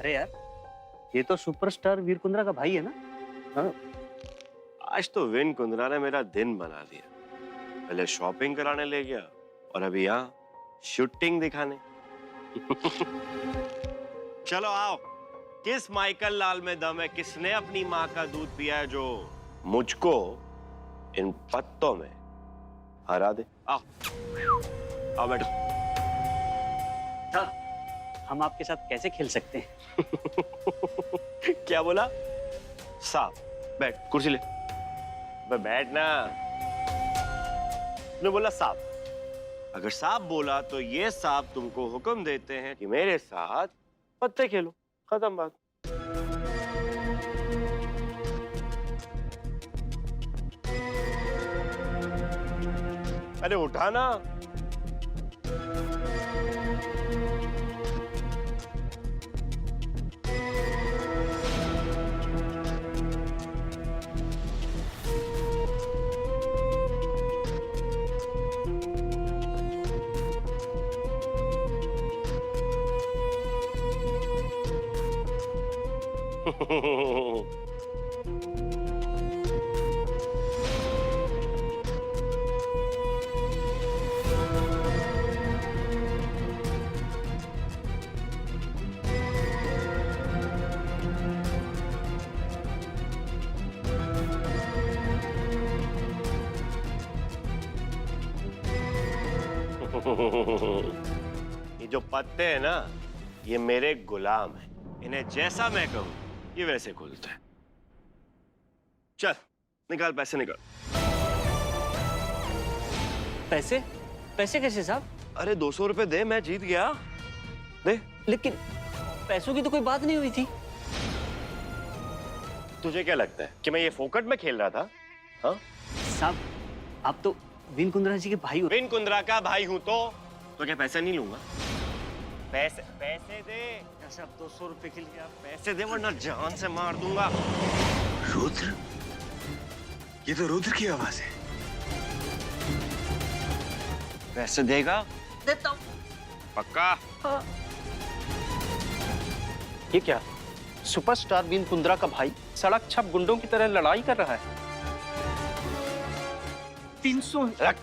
अरे यार, ये तो सुपरस्टार वीर कुंद्रा का भाई है ना? हाँ। आज तो विन कुंद्रा ने मेरा दिन बना दिया। पहले शॉपिंग कराने ले गया और अभी यहाँ शूटिंग दिखाने। चलो आओ, किस माइकल लाल में दम है? किसने अपनी माँ का दूध पिया है जो मुझको इन पत्तों में हरा दे? आओ आओ बैठो। सर, हम आपके साथ कैसे खेल सकते हैं? क्या बोला? सांप? बैठ, कुर्सी ले। बैठ ना। ने बोला सांप। अगर सांप बोला तो ये सांप तुमको हुक्म देते हैं कि मेरे साथ पत्ते खेलो। खत्म बात। अरे उठा ना। ये जो पत्ते हैं ना, ये मेरे गुलाम हैं। इन्हें जैसा मैं कहूं ये वैसे खुलते हैं। चल निकाल पैसे, निकाल। पैसे? पैसे कैसे साहब? अरे 200 रुपए दे, मैं जीत गया। दे। लेकिन पैसों की तो कोई बात नहीं हुई थी। तुझे क्या लगता है कि मैं ये फोकट में खेल रहा था? हाँ साहब, आप तो विन कुंद्रा जी के भाई हो। विन कुंद्रा का भाई हूं तो क्या पैसे नहीं लूंगा? पैसे पैसे दे। ऐसे आप 200 रुपए के लिए आप पैसे दे वरना जान से मार दूंगा। रुद्र, ये तो रुद्र की आवाज है। पैसे देगा? देता हूँ। पक्का? हाँ। ये क्या? सुपरस्टार विन कुंद्रा का भाई सड़क छप गुंडों की तरह लड़ाई कर रहा है। 300 रख।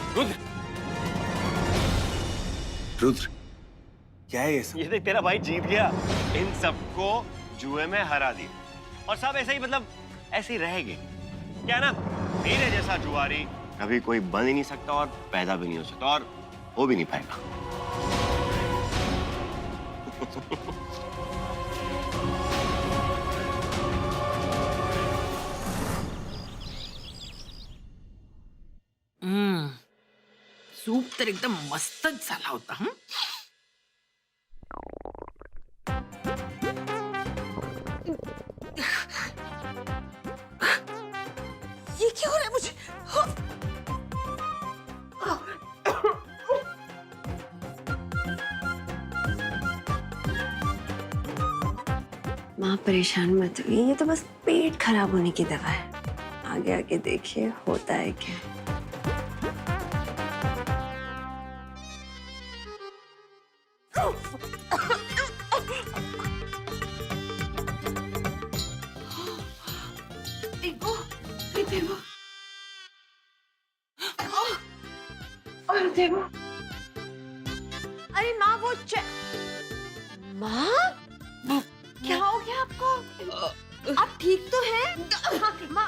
रुद्र, रुद्र, क्या है ये सब? ये देख, तेरा भाई जीत गया। इन सबको जुए में हरा दिया और सब ऐसे ही, मतलब ऐसे ही रहेंगे। क्या ना, मेरे जैसा जुआरी कभी कोई बन ही नहीं सकता और पैदा भी नहीं हो सकता और हो भी नहीं पाएगा। सूप तर एकदम मस्तच झाला होता. ये क्या हो रहा है मुझे? माँ परेशान मत हुई, ये तो बस पेट खराब होने की दवा है. आगे आगे देखिए होता है क्या. अरे माँ वो माँ क्या हो गया आपको? आप ठीक तो हैं? माँ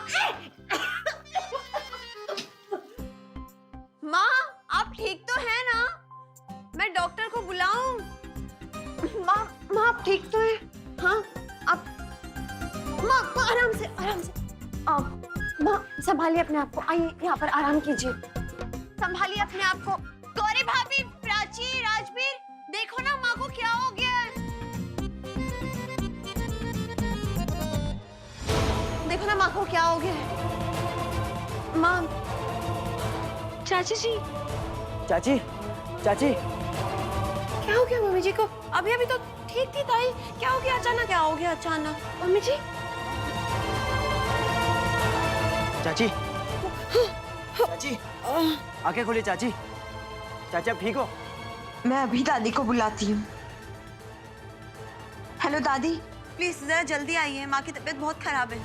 माँ आप ठीक तो हैं ना? मैं डॉक्टर को बुलाऊं? माँ माँ आप ठीक तो हैं? हाँ आप माँ आराम से माँ संभालिए अपने आप को. आइए यहाँ पर आराम कीजिए. संभालिए अपने आप को. गौरी भाभी, प्राची, राजवीर, देखो ना माँ को क्या हो गया है. देखो ना माँ को क्या हो गया है. माँ. चाची जी. चाची, चाची. क्या हो गया मम्मी जी को? अभी अभी तो ठीक थी ताई. क्या हो गया अचानक? क्या हो गया अचानक मम्मी जी? चाची, चाची, आंखें खोलिए चाची. चाचा ठीक हो? मैं अभी दादी को बुलाती हूँ। हेलो दादी, प्लीज जरा जल्दी आइए, माँ की तबीयत बहुत खराब है।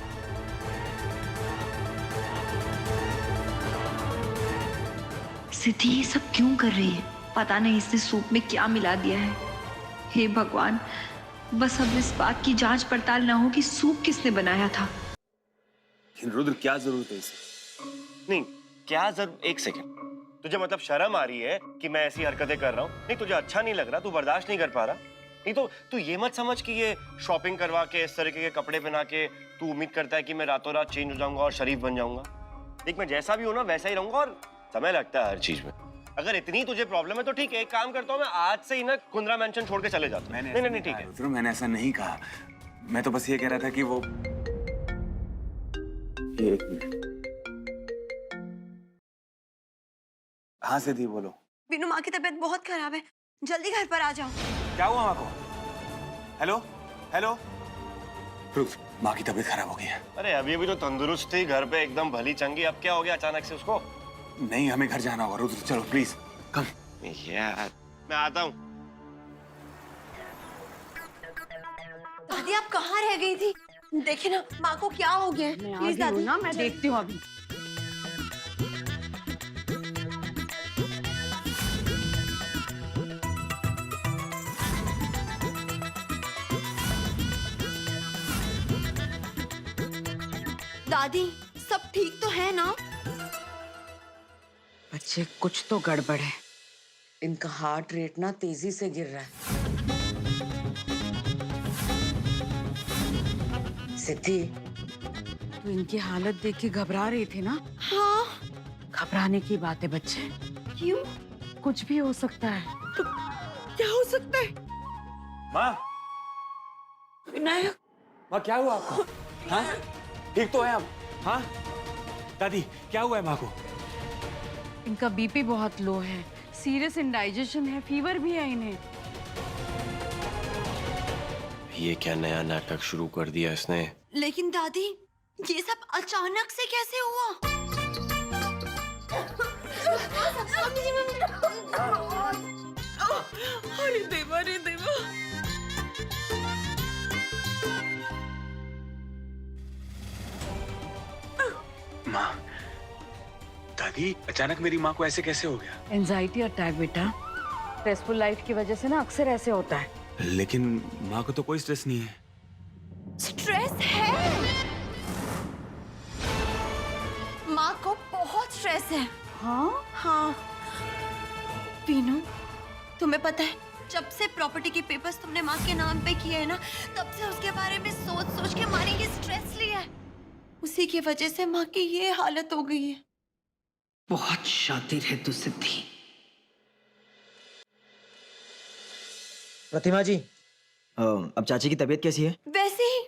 सिद्धि ये सब क्यों कर रही है? पता नहीं इसने सूप में क्या मिला दिया है। हे भगवान, बस अब इस बात की जांच पड़ताल ना हो कि सूप किसने बनाया था। रुद्र क्या जरूरत है इसे? नहीं, क्या जरूर, एक सेकंड, तुझे मतलब शर्म आ रही है कि मैं ऐसी हरकतें कर रहा हूँ? नहीं, तुझे अच्छा नहीं लग रहा, तू बर्दाश्त नहीं कर पा रहा? नहीं तो तू ये मत समझ कि ये शॉपिंग करवा के इस तरीके के कपड़े पहना के तू उम्मीद करता है कि मैं रातों रात चेंज हो जाऊंगा और शरीफ बन जाऊंगा। देख, मैं जैसा भी हूं ना वैसा ही रहूंगा, और समय लगता है हर चीज में। अगर इतनी तुझे प्रॉब्लम है तो ठीक है, एक काम करता हूँ, मैं आज से ही ना कुंद्रा मेंशन छोड़ के चले जाता हूँ। नहीं, ठीक है रुद्र, मैंने ऐसा नहीं कहा। मैं तो बस ये कह रहा था कि वो ये एक मिनट। हाँ सिद्धि बोलो। बीनू, माँ की तबीयत बहुत खराब है, जल्दी घर पर आ जाओ। क्या हुआ माँ को? Hello hello. रुद्र, माँ की तबीयत खराब हो गई है। अरे अभी तो तंदुरुस्त थी, घर पे एकदम भली चंगी, अब क्या हो गया अचानक से उसको? नहीं, हमें घर जाना होगा। रुद्र चलो प्लीज, कम। यार मैं आता हूँ। दादी, आप कहाँ रह गई थी? देखिए ना, माँ को क्या हो गया है। प्लीज दादी, ना मैं देखती हूँ अभी। दादी सब ठीक तो है ना? बच्चे कुछ तो गड़बड़ है। इनका हार्ट रेट ना तेजी से गिर रहा है। सिद्धि, तू इनकी हालत देख के घबरा रही थी ना? हाँ। घबराने की बात है बच्चे। क्यों? कुछ भी हो सकता है। तो क्या हो सकता है? माँ, विनायक, माँ क्या हुआ आपको? हाँ, ठीक तो है अब? हाँ दादी, क्या हुआ है माँ को? इनका बीपी बहुत लो है, सीरियस इंडाइजेशन है, फीवर भी है इन्हें। ये क्या नया नाटक शुरू कर दिया इसने? लेकिन दादी ये सब अचानक से कैसे हुआ? अरे देवा, अरे देवा। माँ, दादी अचानक मेरी माँ को ऐसे कैसे हो गया? एंजाइटी अटैक बेटा, स्ट्रेसफुल लाइफ की वजह से ना अक्सर ऐसे होता है। लेकिन माँ को तो कोई स्ट्रेस नहीं है। स्ट्रेस है, माँ को बहुत स्ट्रेस है। हाँ? हाँ पीनू, तुम्हें पता है जब से प्रॉपर्टी के पेपर्स तुमने माँ के नाम पे किए हैं ना, तब से उसके बारे में सोच सोच के माँ ने ये स्ट्रेस लिया है। उसी की वजह से माँ की ये हालत हो गई है। बहुत शातिर है तू सिद्धि। प्रतिमा जी, अब चाची की तबीयत कैसी है? वैसे ही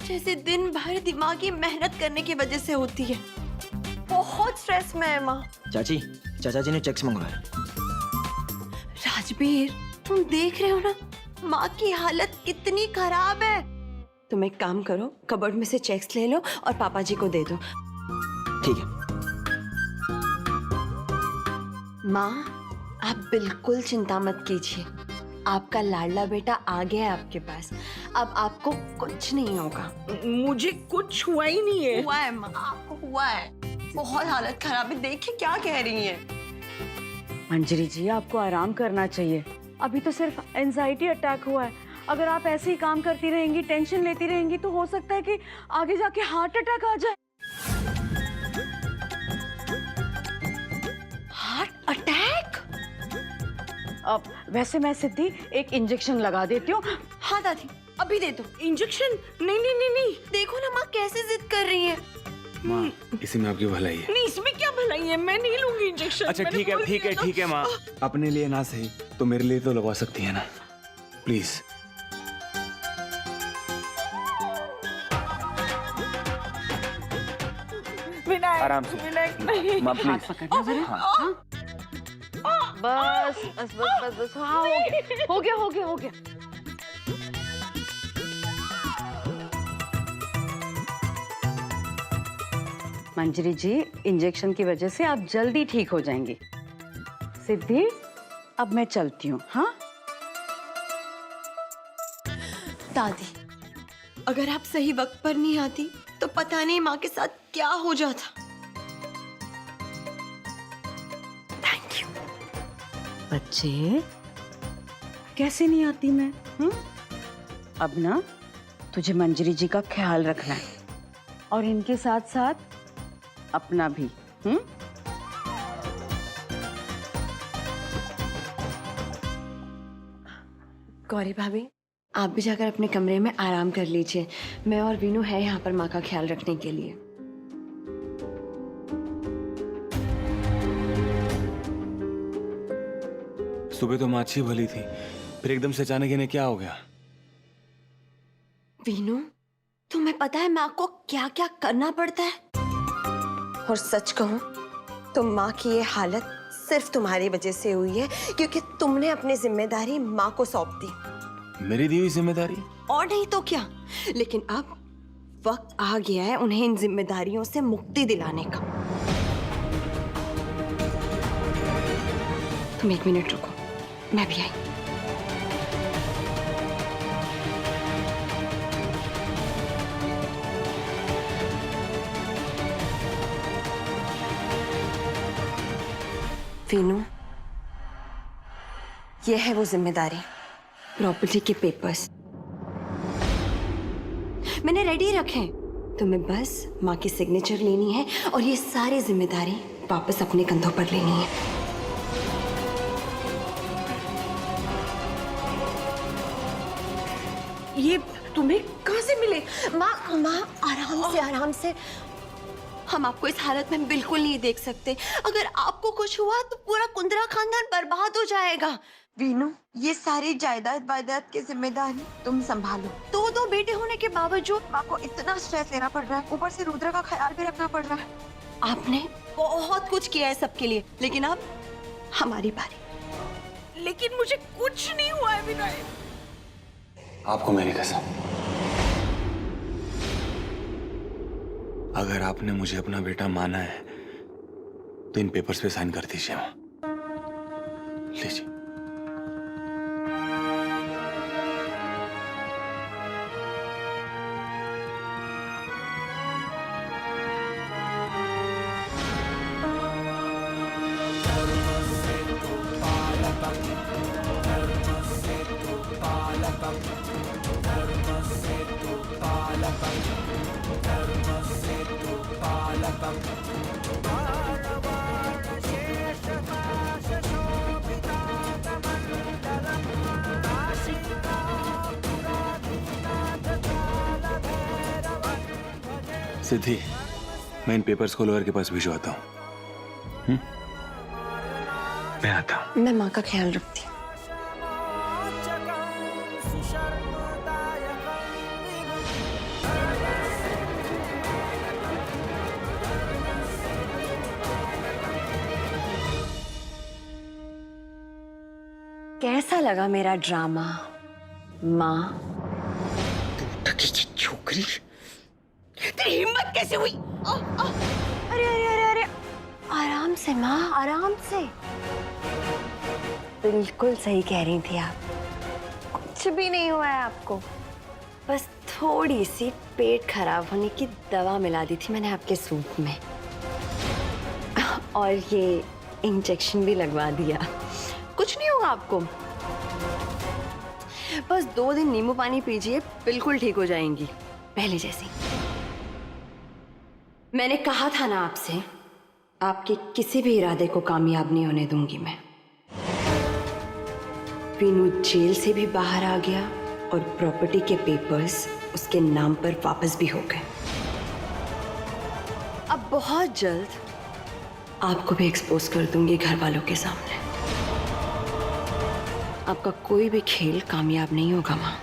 जैसे दिन भर दिमागी मेहनत करने की वजह से होती है। बहुत स्ट्रेस में है माँ। चाची, चाचा जी ने चेक्स मंगवाए। राजबीर, तुम देख रहे हो ना माँ की हालत कितनी खराब है। तुम एक काम करो, कबर्ड में से चेक्स ले लो और पापा जी को दे दो। ठीक है। माँ, आप बिल्कुल चिंता मत कीजिए, आपका लाडला बेटा आ गया है आपके पास। अब आपको कुछ नहीं होगा। मुझे कुछ हुआ ही नहीं है। हुआ है माँ, आपको हुआ है। बहुत हालत खराब है, देखिए क्या कह रही हैं। मंजरी जी, आपको आराम करना चाहिए। अभी तो सिर्फ एंजाइटी अटैक हुआ है। अगर आप ऐसे ही काम करती रहेंगी, टेंशन लेती रहेंगी, तो हो सकता है कि आगे जाके हार्ट अटैक आ जाए। Heart attack? अब वैसे मैं सिद्धि एक इंजेक्शन लगा देती हूँ। हाँ दादी, अभी दे दो इंजेक्शन? नहीं नहीं नहीं नहीं। देखो ना माँ कैसे जिद कर रही है। माँ, इसी में आपकी भलाई है। नहीं, इसमें क्या भलाई है, मैं नहीं लूंगी इंजेक्शन। अच्छा ठीक है, ठीक है, ठीक है माँ, अपने लिए ना सही तो मेरे लिए तो लगवा सकती है ना, प्लीज। आराम से माँ, प्लीज। पकड़ना जरा। हाँ? बस बस बस बस बस। हाँ, हो गया हो गया हो गया। मंजरी जी, इंजेक्शन की वजह से आप जल्दी ठीक हो जाएंगी। सिद्धि, अब मैं चलती हूँ। हाँ दादी, अगर आप सही वक्त पर नहीं आती तो पता नहीं माँ के साथ क्या हो जाता। Thank you. बच्चे, कैसे नहीं आती मैं? अब ना तुझे मंजरी जी का ख्याल रखना है और इनके साथ साथ अपना भी। गौरी भाभी, आप भी जाकर अपने कमरे में आराम कर लीजिए। मैं और वीनू है यहाँ पर माँ का ख्याल रखने के लिए। सुबह तो माँ अच्छी भली थी, फिर एकदम से अचानक इन्हें क्या हो गया? वीनू, तुम्हें पता है माँ को क्या क्या करना पड़ता है? और सच कहूं तो माँ की ये हालत सिर्फ तुम्हारी वजह से हुई है, क्योंकि तुमने अपनी जिम्मेदारी माँ को सौंप दी। मेरी दी हुई जिम्मेदारी? और नहीं तो क्या, लेकिन अब वक्त आ गया है उन्हें इन जिम्मेदारियों से मुक्ति दिलाने का। तुम 1 मिनट रुको, मैं भी आई। वीनू, ये है वो जिम्मेदारी, प्रॉपर्टी के पेपर्स मैंने रेडी रखे। तुम्हें बस माँ की सिग्नेचर लेनी है और ये सारी जिम्मेदारी वापस अपने कंधों पर लेनी है। ये तुम्हें कहाँ से मिले? माँ माँ, आराम से। हम आपको इस हालत में बिल्कुल नहीं देख सकते। अगर आपको कुछ हुआ तो पूरा कुंद्रा खानदान बर्बाद हो जाएगा। वीनू, ये सारी जायदाद वायदाद की जिम्मेदारी तुम संभालो। 2 बेटे होने के बावजूद माँ को इतना स्ट्रेस लेना पड़ रहा है, ऊपर से रुद्र का ख्याल भी रखना पड़ रहा है। आपने बहुत कुछ किया है सबके लिए, लेकिन अब हमारी बारी। लेकिन मुझे कुछ नहीं हुआ है विनायक। आपको मेरी कसम, अगर आपने मुझे अपना बेटा माना है तो इन पेपर्स पे साइन कर दीजिए माँ। लीजिए। सिद्धि, मैं इन पेपर्स को लॉयर के पास भिजवाता हूँ। मैं आता हूँ। मैं माँ का ख्याल रखती हूँ। कैसा लगा मेरा ड्रामा माँ? छोकरी, तेरी हिम्मत कैसे हुई? अरे अरे अरे अरे, आराम से माँ, आराम से। बिल्कुल सही कह रही थी आप, कुछ भी नहीं हुआ है आपको। बस थोड़ी सी पेट खराब होने की दवा मिला दी थी मैंने आपके सूप में, और ये इंजेक्शन भी लगवा दिया। कुछ नहीं होगा आपको, बस 2 दिन नींबू पानी पीजिए, बिल्कुल ठीक हो जाएंगी पहले जैसी। मैंने कहा था ना आपसे, आपके किसी भी इरादे को कामयाब नहीं होने दूंगी मैं। वीनू जेल से भी बाहर आ गया और प्रॉपर्टी के पेपर्स उसके नाम पर वापस भी हो गए। अब बहुत जल्द आपको भी एक्सपोज कर दूंगी घर वालों के सामने। आपका कोई भी खेल कामयाब नहीं होगा माँ।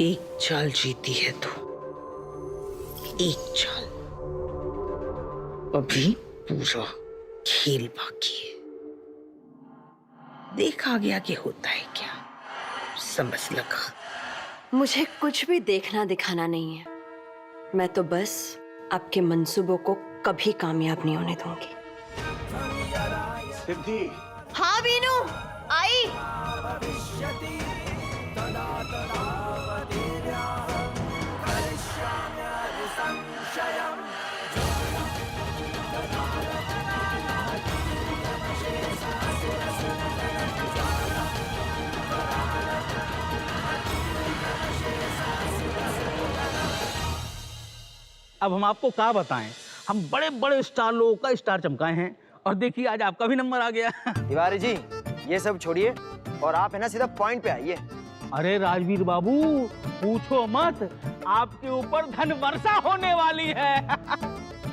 एक चाल जीती है तू, एक चाल। अभी पूरा खेल बाकी है, देखा गया कि होता है क्या, समझ लगा। मुझे कुछ भी देखना दिखाना नहीं है, मैं तो बस आपके मंसूबों को कभी कामयाब नहीं होने दूंगी। सिद्धि, हाँ वीनू, आई। अब हम आपको क्या बताएं, हम बड़े बड़े स्टार लोगों का स्टार चमकाए हैं और देखिए आज आपका भी नंबर आ गया। तिवारी जी ये सब छोड़िए और आप है ना सीधा पॉइंट पे आइए। अरे राजवीर बाबू पूछो मत, आपके ऊपर धन वर्षा होने वाली है।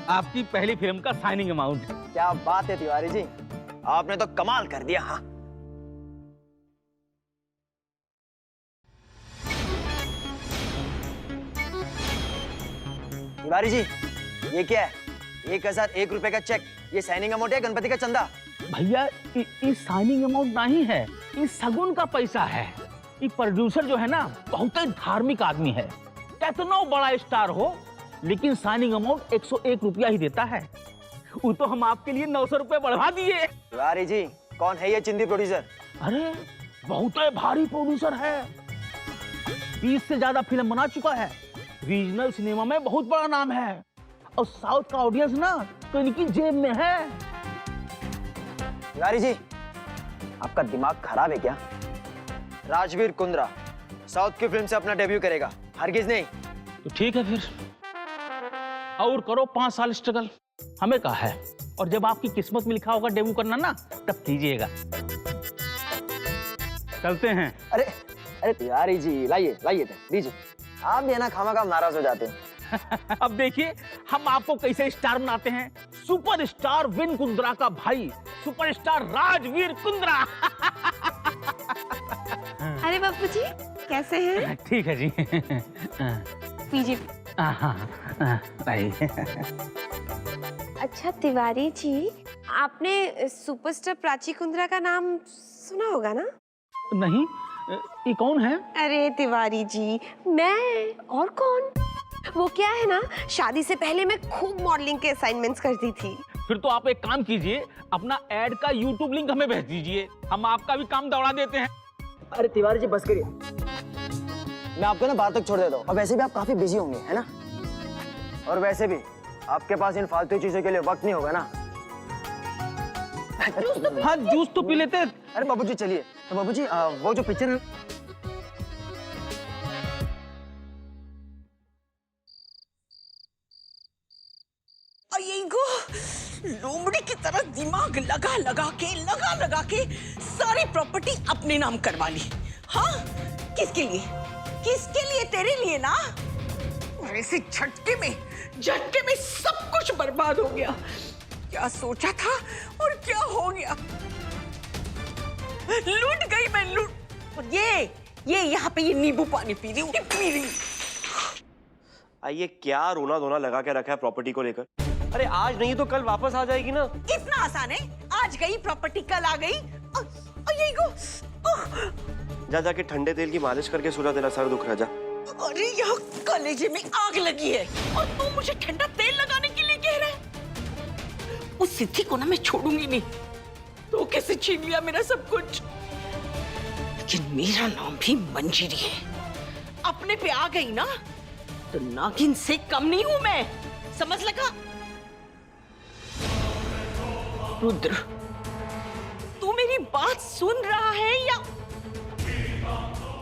आपकी पहली फिल्म का साइनिंग अमाउंट। क्या बात है तिवारी जी, आपने तो कमाल कर दिया। हाँ तिवारी जी ये क्या है? 1001 रुपए का चेक, ये साइनिंग अमाउंट है गणपति का चंदा? भैया ये साइनिंग अमाउंट नहीं है, ये सगुन का पैसा है। ये प्रोड्यूसर जो है ना बहुत ही धार्मिक आदमी है, कितना बड़ा स्टार हो लेकिन साइनिंग अमाउंट 101 रुपया ही देता है। वो तो हम आपके लिए 900 रुपए बढ़ा दिए। तिवारी जी कौन है ये चिंदी प्रोड्यूसर? अरे बहुत ही भारी प्रोड्यूसर है, 20 से ज्यादा फिल्म बना चुका है, रीजनल सिनेमा में बहुत बड़ा नाम है और साउथ का ऑडियंस ना तो इनकी जेब में है। तिवारी जी आपका दिमाग खराब है क्या? राजवीर कुंद्रा साउथ की फिल्म से अपना डेब्यू करेगा, हरगिज नहीं। तो ठीक है फिर और करो 5 साल स्ट्रगल, हमें कहा है। और जब आपकी किस्मत में लिखा होगा डेब्यू करना ना तब कीजिएगा। चलते हैं। अरे अरे तिवारी जी लाइए लाइए दीजिए, आप भी है ना खामा नाराज हो जाते हैं। अब देखिए हम आपको कैसे स्टार बनाते हैं। सुपरस्टार विन कुंद्रा का भाई सुपरस्टार राजवीर कुंद्रा। अरे बापू जी कैसे हैं? ठीक है जी। पीजिए। आइए। अच्छा तिवारी जी, आपने सुपरस्टार प्राची कुंद्रा का नाम सुना होगा ना? नहीं, ये कौन है? अरे तिवारी जी मैं और कौन? वो क्या है ना, शादी से पहले मैं खूब मॉडलिंग के असाइनमेंट्स करती थी। फिर तो आप एक काम कीजिए, अपना एड का यूट्यूब लिंक हमें भेज दीजिए, हम आपका भी काम दौड़ा देते हैं। अरे तिवारी जी बस करिए, मैं आपको ना बात तक छोड़ देता हूँ। और वैसे भी आप काफी बिजी होंगे है ना, और वैसे भी आपके पास इन फालतू चीजों के लिए वक्त नहीं होगा ना। हाँ जूस तो पी लेते। अरे बाबूजी चलिए। तो बाबूजी वो जो पिक्चर लोमड़ी की तरह दिमाग लगा लगा के सारी प्रॉपर्टी अपने नाम करवा ली। हाँ किसके लिए तेरे लिए ना। और ऐसे झटके में सब कुछ बर्बाद हो गया। क्या सोचा था और क्या हो गया। लूट गई मैं, लूट। और ये यहाँ पे ये नींबू पानी पी रही। आइए क्या रोना धोना लगा के रखा है प्रॉपर्टी को लेकर। अरे आज नहीं तो कल वापस आ जाएगी ना। इतना आसान है? आज गई प्रॉपर्टी कल आ गई। जा जाके ठंडे तेल की मालिश करके सुला, तेरा सर दुख रहा। जा। अरे यहाँ कलेजे में आग लगी है और तू मुझे ठंडा तेल लगाने के लिए कह रहा है। उस सिद्धि को ना मैं छोड़ूंगी नहीं। तो कैसे छीन लिया मेरा सब कुछ। लेकिन मेरा नाम भी मंजीरी है। अपने पे आ गई ना तो नागिन से कम नहीं हूं मैं, समझ लगा। रुद्र तू मेरी बात सुन रहा है या?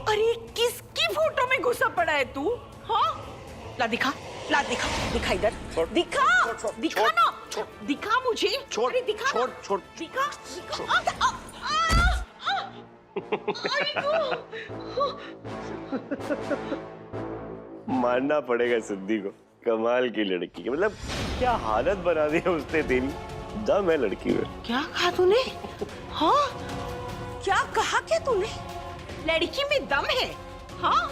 अरे किसकी फोटो में घुसा पड़ा है तू? हाँ ला दिखा इधर। दिखा ना, दिखा मुझे। अरे दिखा, दिखा। मानना पड़ेगा सिद्धि को, कमाल की लड़की है। मतलब क्या हालत बना दी है उसने तेरी। दम है लड़की में। क्या कहा तूने? हाँ क्या कहा क्या तूने? लड़की में दम है? हाँ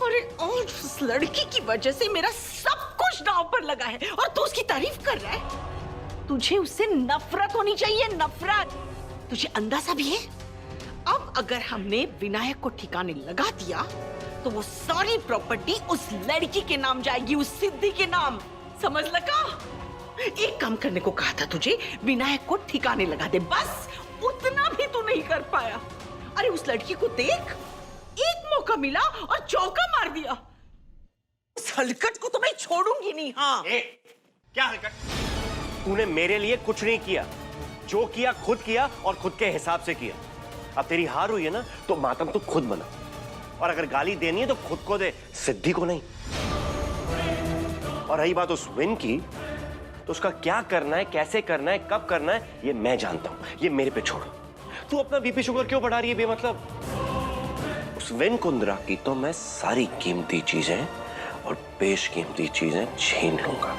अरे और उस लड़की की वजह से मेरा सब कुछ दांव पर लगा है और तू उसकी तारीफ कर रहा है। तुझे उससे नफरत होनी चाहिए, नफरत। तुझे अंदाजा भी है अब अगर हमने विनायक को ठिकाने लगा दिया तो वो सारी प्रॉपर्टी उस लड़की के नाम जाएगी, उस सिद्धि के नाम, समझ लगा। एक काम करने को कहा था तुझे, विनायक को ठिकाने लगा दे, बस उतना भी तूने नहीं कर पाया? अरे उस लड़की को देख, एक मौका मिला और चौका मार दिया। उस हलकट को तो मैं छोड़ूंगी नहीं। हाँ क्या हलकट? तूने मेरे लिए कुछ नहीं किया, जो किया खुद किया और खुद के हिसाब से किया। अब तेरी हार हुई है ना, तो मातम तो खुद बना, और अगर गाली देनी है तो खुद को दे, सिद्धि को नहीं। और रही बात उस विन की, तो उसका क्या करना है, कैसे करना है, कब करना है, ये मैं जानता हूं, ये मेरे पे छोड़ो। तू अपना बीपी शुगर क्यों बढ़ा रही है बेमतलब? उस विन कुंद्रा की तो मैं सारी कीमती चीजें और बेशकीमती चीजें छीन लूंगा।